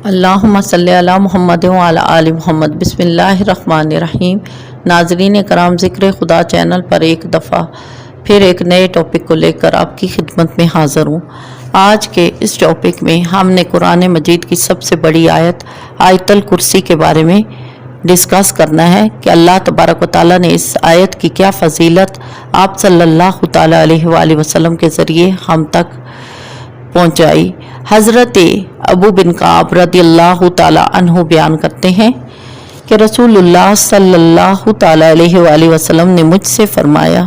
اللہم صلی علی محمد و علی آل محمد۔ بسم اللہ الرحمن الرحیم۔ ناظرین کرام، ذکر خدا چینل پر ایک دفعہ پھر ایک نئے ٹاپک کو لے کر آپ کی خدمت میں حاضر ہوں۔ آج کے اس ٹاپک میں ہم نے قرآن مجید کی سب سے بڑی آیت آیت الکرسی کے بارے میں ڈسکس کرنا ہے کہ اللہ تبارک و تعالیٰ نے اس آیت کی کیا فضیلت آپ صلی اللہ تعالیٰ علیہ وآلہ وسلم کے ذریعے ہم تک پہنچائی۔ حضرت ابو بن کعب رضی اللہ تعالیٰ عنہ بیان کرتے ہیں کہ رسول اللہ صلی اللہ تعالیٰ علیہ وآلہ وسلم نے مجھ سے فرمایا،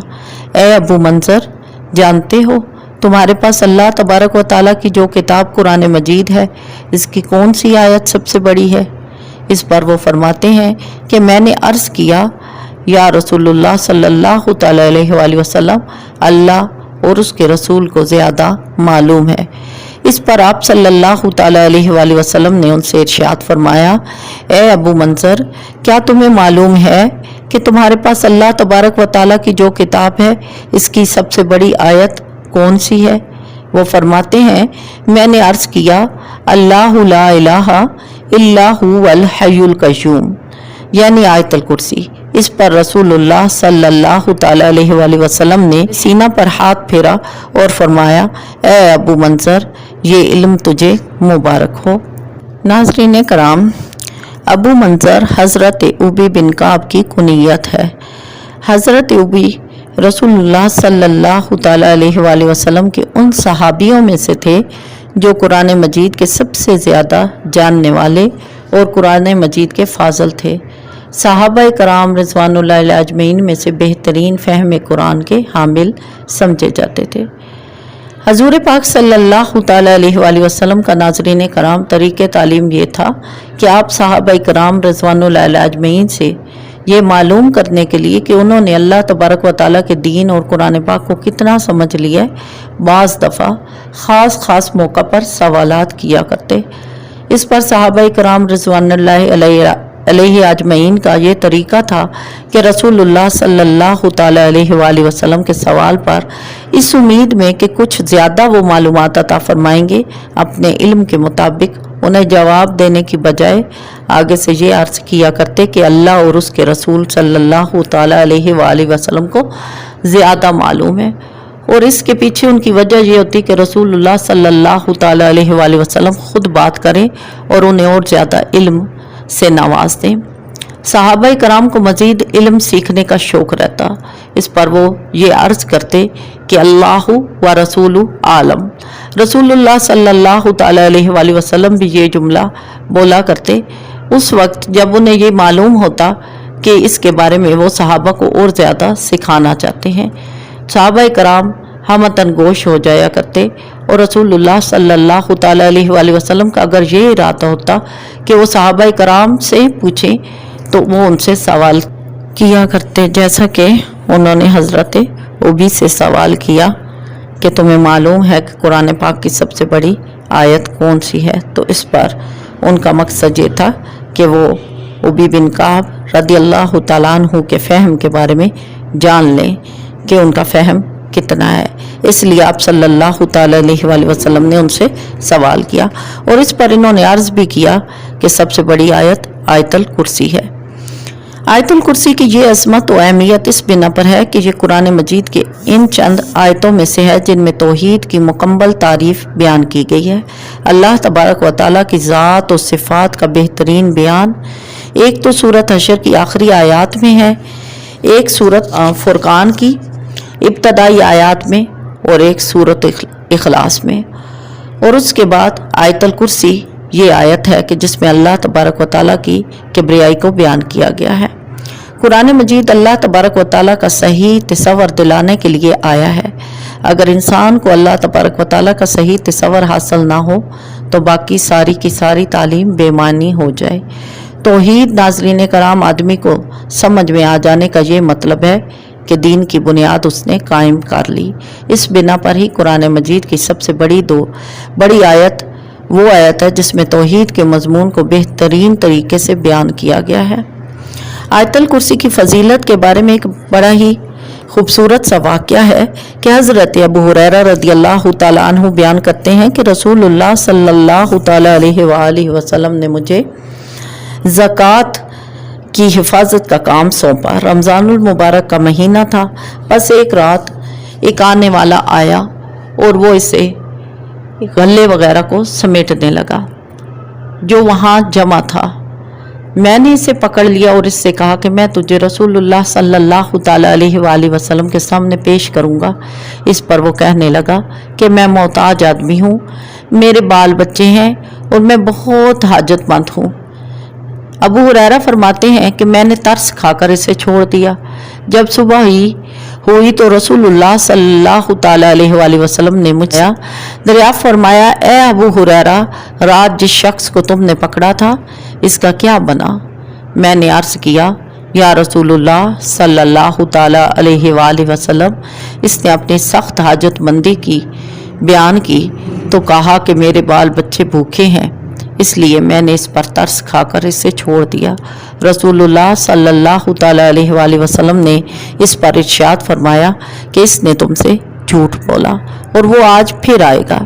اے ابو منظر، جانتے ہو تمہارے پاس اللہ تبارک و تعالیٰ کی جو کتاب قرآن مجید ہے، اس کی کون سی آیت سب سے بڑی ہے؟ اس پر وہ فرماتے ہیں کہ میں نے عرض کیا، یا رسول اللہ صلی اللہ تعالیٰ علیہ وآلہ وسلم، اللہ اور اس کے رسول کو زیادہ معلوم ہے۔ اس پر آپ صلی اللہ تعالیٰ علیہ وآلہ وسلم نے ان سے ارشاد فرمایا، اے ابو منظر، کیا تمہیں معلوم ہے کہ تمہارے پاس اللہ تبارک و تعالیٰ کی جو کتاب ہے، اس کی سب سے بڑی آیت کون سی ہے؟ وہ فرماتے ہیں، میں نے عرض کیا، اللہ لا الہ الا هو الحی القیوم، یعنی آیت الکرسی۔ اس پر رسول اللہ صلی اللہ تعالیٰ علیہ وآلہ وسلم نے سینہ پر ہاتھ پھیرا اور فرمایا، اے ابو منظر، یہ علم تجھے مبارک ہو۔ ناظرین کرام، ابو منظر حضرت ابی بن کعب کی کنیت ہے۔ حضرت ابی رسول اللہ صلی اللہ تعالیٰ علیہ وآلہ وسلم کے ان صحابیوں میں سے تھے جو قرآن مجید کے سب سے زیادہ جاننے والے اور قرآن مجید کے فاضل تھے۔ صحابہ کرام رضوان اللہ علیہ اجمعین میں سے بہترین فہم قرآن کے حامل سمجھے جاتے تھے۔ حضور پاک صلی اللہ تعالیٰ علیہ وآلہ وسلم کا ناظرین کرام طریقہ تعلیم یہ تھا کہ آپ صحابہ کرام رضوان اللہ علیہ اجمعین سے یہ معلوم کرنے کے لیے کہ انہوں نے اللہ تبارک و تعالیٰ کے دین اور قرآن پاک کو کتنا سمجھ لیا ہے، بعض دفعہ خاص موقع پر سوالات کیا کرتے۔ اس پر صحابہ کرام رضوان اللہ علیہ اجمعین کا یہ طریقہ تھا کہ رسول اللہ صلی اللہ تعالیٰ علیہ وآلہ وسلم کے سوال پر اس امید میں کہ کچھ زیادہ وہ معلومات عطا فرمائیں گے، اپنے علم کے مطابق انہیں جواب دینے کی بجائے آگے سے یہ عرض کیا کرتے کہ اللہ اور اس کے رسول صلی اللہ تعالیٰ علیہ وآلہ وسلم کو زیادہ معلوم ہے۔ اور اس کے پیچھے ان کی وجہ یہ ہوتی کہ رسول اللہ صلی اللہ تعالیٰ علیہ وآلہ وسلم خود بات کریں اور انہیں اور زیادہ علم سے نواز دیں۔ صحابہ کرام کو مزید علم سیکھنے کا شوق رہتا۔ اس پر وہ یہ عرض کرتے کہ اللہ و رسول عالم۔ رسول اللہ صلی اللہ تعالیٰ علیہ وآلہ وسلم بھی یہ جملہ بولا کرتے اس وقت جب انہیں یہ معلوم ہوتا کہ اس کے بارے میں وہ صحابہ کو اور زیادہ سکھانا چاہتے ہیں۔ صحابہ کرام ہمتاً گوش ہو جایا کرتے اور رسول اللہ صلی اللہ تعالیٰ علیہ وآلہ وسلم کا اگر یہ ارادہ ہوتا کہ وہ صحابہ کرام سے پوچھیں تو وہ ان سے سوال کیا کرتے، جیسا کہ انہوں نے حضرت ابی سے سوال کیا کہ تمہیں معلوم ہے کہ قرآن پاک کی سب سے بڑی آیت کون سی ہے؟ تو اس پر ان کا مقصد یہ تھا کہ وہ ابی بن کعب رضی اللہ تعالیٰ عنہ کے فہم کے بارے میں جان لیں کہ ان کا فہم کتنا ہے۔ اس لیے آپ صلی اللہ تعالیٰ علیہ وآلہ وسلم نے ان سے سوال کیا اور اس پر انہوں نے عرض بھی کیا کہ سب سے بڑی آیت آیت الکرسی ہے۔ آیت الکرسی کی یہ عظمت و اہمیت اس بنا پر ہے کہ یہ قرآن مجید کے ان چند آیتوں میں سے ہے جن میں توحید کی مکمل تعریف بیان کی گئی ہے۔ اللہ تبارک و تعالیٰ کی ذات و صفات کا بہترین بیان ایک تو سورۃ حشر کی آخری آیات میں ہے، ایک سورۃ فرقان کی ابتدائی آیات میں اور ایک سورۃ اخلاص میں، اور اس کے بعد آیت الکرسی یہ آیت ہے کہ جس میں اللہ تبارک و تعالیٰ کی کبریائی کو بیان کیا گیا ہے۔ قرآن مجید اللہ تبارک و تعالیٰ کا صحیح تصور دلانے کے لیے آیا ہے۔ اگر انسان کو اللہ تبارک و تعالیٰ کا صحیح تصور حاصل نہ ہو تو باقی ساری کی ساری تعلیم بے معنی ہو جائے۔ توحید ناظرین کرام آدمی کو سمجھ میں آ جانے کا یہ مطلب ہے کہ دین کی بنیاد اس نے قائم کر لی۔ اس بنا پر ہی قرآن مجید کی سب سے بڑی آیت وہ آیت ہے جس میں توحید کے مضمون کو بہترین طریقے سے بیان کیا گیا ہے۔ آیت الکرسی کی فضیلت کے بارے میں ایک بڑا ہی खूबसूरत सा वाक़या है कि हज़रत अबू हुरैरा रज़ियल्लाहु ताला अन्हु बयान करते हैं कि रसूलुल्लाह सल्लल्लाहु ताला अलैहि वसल्लम ने मुझे ज़कात की हिफाजत का काम सौंपा। रमज़ानुल मुबारक का महीना था। बस एक रात एक आने वाला आया और वो इसे गल्ले वगैरह को समेटने लगा जो वहाँ जमा था। मैंने इसे पकड़ लिया और इससे कहा कि मैं तुझे रसूलुल्लाह सल्लल्लाहु ताला अलैहि वसल्लम के सामने पेश करूँगा। इस पर वो कहने लगा कि मैं मोहताज आदमी हूँ, मेरे बाल बच्चे हैं और मैं बहुत हाजतमंद हूँ। अबू हुरैरा फरमाते हैं कि मैंने तरस खाकर इसे छोड़ दिया। जब सुबह हुई तो रसूलुल्लाह सल्लल्लाहु ताला अलैहि वसल्लम ने मुझसे दरियाफ्त फरमाया, ए अबू हुरैरा, रात जिस शख्स को तुमने पकड़ा था इसका क्या बना? मैंने अर्ज़ किया, या रसूलुल्लाह सल्लल्लाहु ताला अलैहि वसल्लम, इसने अपनी सख्त हाजतमंदी की बयान की तो कहा कि मेरे बाल बच्चे भूखे हैं, इसलिए मैंने इस पर तरस खाकर इसे छोड़ दिया। रसूलुल्लाह सल्लल्लाहु ताला अलैहि वसल्लम ने इस पर इरशाद फरमाया कि इसने तुमसे झूठ बोला और वो आज फिर आएगा।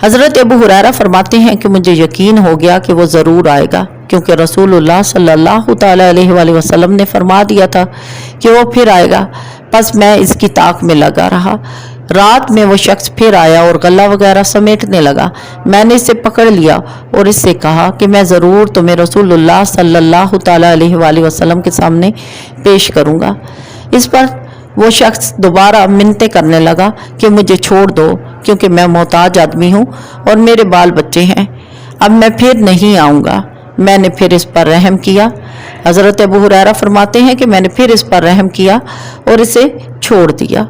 हज़रत अबू हुरैरा फरमाते हैं कि मुझे यकीन हो गया कि वो ज़रूर आएगा, क्योंकि रसूलुल्लाह सल्लल्लाहु ताला अलैहि वसल्लम ने फरमा दिया था कि वो फिर आएगा। बस मैं इसकी ताक में लगा रहा। रात में वो शख्स फिर आया और गला वगैरह समेटने लगा। मैंने इसे पकड़ लिया और इससे कहा कि मैं ज़रूर तुम्हें रसूलुल्लाह सल्लल्लाहु ताला अलैहि वसल्लम के सामने पेश करूँगा। इस पर वो शख्स दोबारा मिन्नतें करने लगा कि मुझे छोड़ दो, क्योंकि मैं मोहताज आदमी हूँ और मेरे बाल बच्चे हैं, अब मैं फिर नहीं आऊँगा। मैंने फिर इस पर रहम किया। हज़रत अबू हुरैरा फरमाते हैं कि मैंने फिर इस पर रहम किया और इसे छोड़ दिया।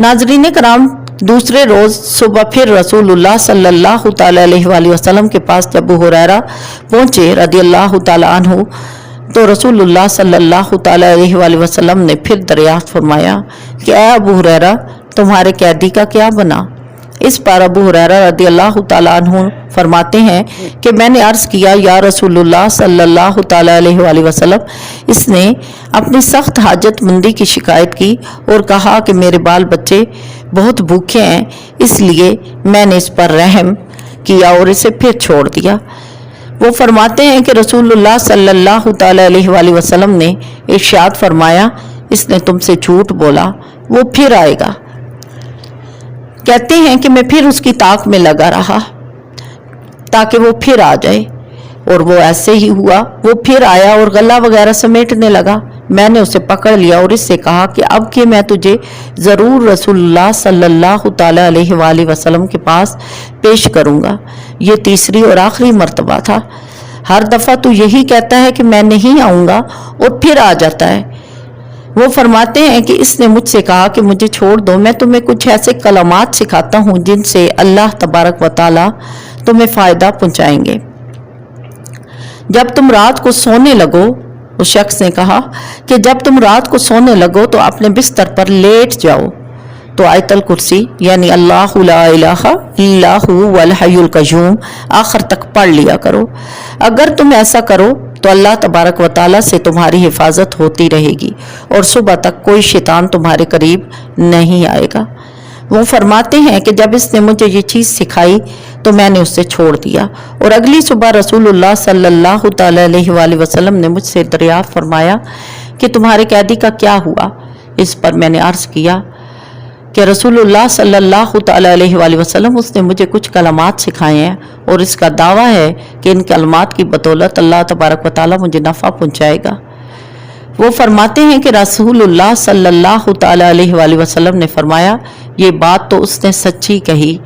नाज़रीन कराम, दूसरे रोज़ सुबह फिर रसूलुल्लाह सल्लल्लाहु ताला अलैहि वसल्लम के पास जब अबू हुरैरा पहुँचे रज़ियल्लाहु ताला अन्हु, तो रसूलुल्लाह सल्लल्लाहु ताला अलैहि वसल्लम ने फिर दरियाफ्त फरमाया कि ऐ अबू हुरैरा, तुम्हारे कैदी का क्या बना? इस पर अबू हुरैरा रज़ियल्लाहु ताला अन्हु फरमाते हैं कि मैंने अर्ज़ किया, या रसूलुल्लाह सल्लल्लाहु ताला अलैहि वसल्लम, इसने अपनी सख्त हाजतमंदी की शिकायत की और कहा कि मेरे बाल बच्चे बहुत भूखे हैं, इसलिए मैंने इस पर रहम किया और इसे फिर छोड़ दिया। वो फरमाते हैं कि रसूलुल्लाह सल्लल्लाहु ताला अलैहि वसल्लम ने इरशाद फरमाया, इसने तुमसे झूठ बोला, वो फिर आएगा। कहते हैं कि मैं फिर उसकी ताक में लगा रहा ताकि वो फिर आ जाए, और वो ऐसे ही हुआ। वो फिर आया और गला वगैरह समेटने लगा। मैंने उसे पकड़ लिया और इससे कहा कि अब कि मैं तुझे ज़रूर रसूलुल्लाह सल्लल्लाहु ताला अलैहि वसल्लम के पास पेश करूँगा। ये तीसरी और आखिरी मर्तबा था। हर दफ़ा तू यही कहता है कि मैं नहीं आऊँगा और फिर आ जाता है। वो फरमाते हैं कि इसने मुझसे कहा कि मुझे छोड़ दो, मैं तुम्हें कुछ ऐसे कलमात सिखाता हूँ जिनसे अल्लाह तबारक व ताला तुम्हें फ़ायदा पहुँचाएंगे। जब तुम रात को सोने लगो, उस शख्स ने कहा कि जब तुम रात को सोने लगो तो अपने बिस्तर पर लेट जाओ तो आयतल कुर्सी यानी अल्लाहु ला इलाहा इल्ला हु वल हय्युल क़य्यूम आखिर तक पढ़ लिया करो। अगर तुम ऐसा करो तो अल्लाह तबारक व ताला से तुम्हारी हिफाजत होती रहेगी और सुबह तक कोई शैतान तुम्हारे करीब नहीं आएगा। वो फरमाते हैं कि जब इसने मुझे ये चीज़ सिखाई तो मैंने उससे छोड़ दिया और अगली सुबह रसूलुल्लाह सल्लल्लाहु ताला अलैहि वसल्लम ने मुझसे दरियाफ्त फरमाया कि तुम्हारे कैदी का क्या हुआ। इस पर मैंने अर्ज़ किया कि रसूलुल्लाह सल्लल्लाहु ताला अलैहि वसल्लम, उसने मुझे कुछ कलमात सिखाए हैं और इसका दावा है कि इन कलमात की बदौलत अल्लाह तबारक व ताला मुझे नफ़ा पहुँचाएगा। वो फरमाते हैं कि रसूलुल्लाह सल्लल्लाहु ताला अलैहि वसल्लम ने फरमाया, ये बात तो उसने सच्ची कही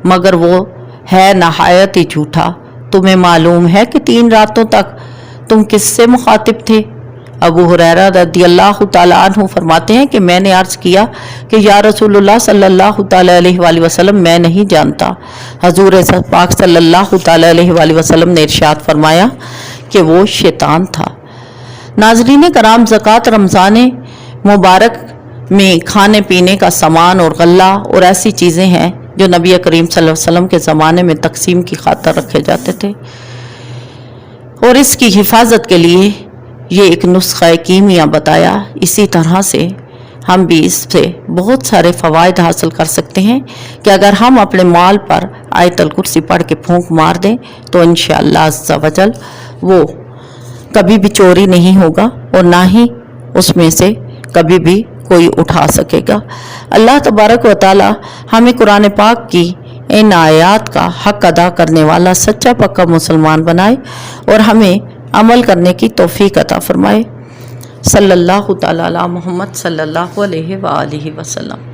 मगर वो है नहायत ही झूठा। तुम्हें मालूम है कि 3 रातों तक तुम किससे मुखातिब थे? अबू हुरैरा रज़ियल्लाहु ताला अन्हु फरमाते हैं कि मैंने अर्ज़ किया कि या रसूलुल्लाह सल्लल्लाहु ताला अलैहि वसल्लम, मैं नहीं जानता। हजूर पाक सल्लल्लाहु ताला अलैहि वसल्लम ने इरशाद फरमाया कि वो शैतान था। नाज़रीन कराम, ज़कात रमज़ान मुबारक में खाने पीने का सामान और गल्ला और ऐसी चीज़ें हैं जो नबी करीम सल्लल्लाहु अलैहि वसल्लम के ज़माने में तकसीम की खातर रखे जाते थे और इसकी हिफाजत के लिए ये एक नुस्ख़ा कीमिया बताया। इसी तरह से ہم بھی اس سے بہت سارے فوائد حاصل کر سکتے ہیں کہ اگر ہم اپنے مال پر آیت الکرسی پڑھ کے پھونک مار دیں تو انشاءاللہ عز و جل وہ کبھی بھی چوری نہیں ہوگا اور نہ ہی اس میں سے کبھی بھی کوئی اٹھا سکے گا۔ اللہ تبارک و تعالی ہمیں قرآن پاک کی ان آیات کا حق ادا کرنے والا سچا پکا مسلمان بنائے اور ہمیں عمل کرنے کی توفیق عطا فرمائے۔ صلی اللہ تعالی علی محمد صلی اللہ علیہ وآلہ وسلم۔